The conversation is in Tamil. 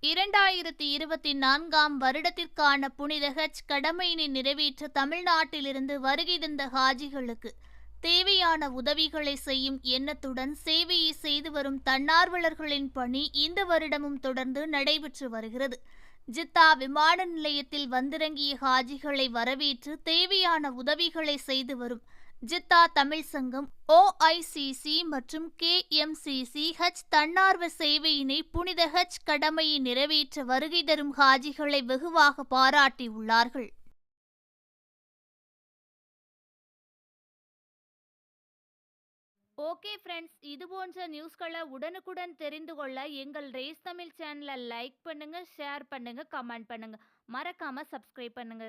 2024ஆம் வருடத்திற்கான புனித ஹஜ் கடமையினை நிறைவேற்ற தமிழ்நாட்டிலிருந்து வருகை தந்த ஹாஜிகளுக்கு தேவையான உதவிகளை செய்யும் எண்ணத்துடன் சேவையை செய்து வரும் தன்னார்வலர்களின் பணி இந்த வருடமும் தொடர்ந்து நடைபெற்று வருகிறது. ஜித்தா விமான நிலையத்தில் வந்திறங்கிய ஹாஜிகளை வரவேற்று தேவையான உதவிகளை செய்து வரும் ஜித்தா தமிழ் சங்கம், OICC மற்றும் KMCC ஹஜ் தன்னார்வ சேவையினை புனித ஹஜ் கடமையை நிறைவேற்ற வருகை தரும் ஹாஜிகளை வெகுவாக பாராட்டியுள்ளார்கள். ஓகே ஃப்ரெண்ட்ஸ், இது போன்ற நியூஸ்களை உடனுக்குடன் தெரிந்து கொள்ள எங்கள் ரேஸ் தமிழ் சேனலை லைக் பண்ணுங்க, ஷேர் பண்ணுங்க, கமெண்ட் பண்ணுங்க, மறக்காம சப்ஸ்கிரைப் பண்ணுங்க.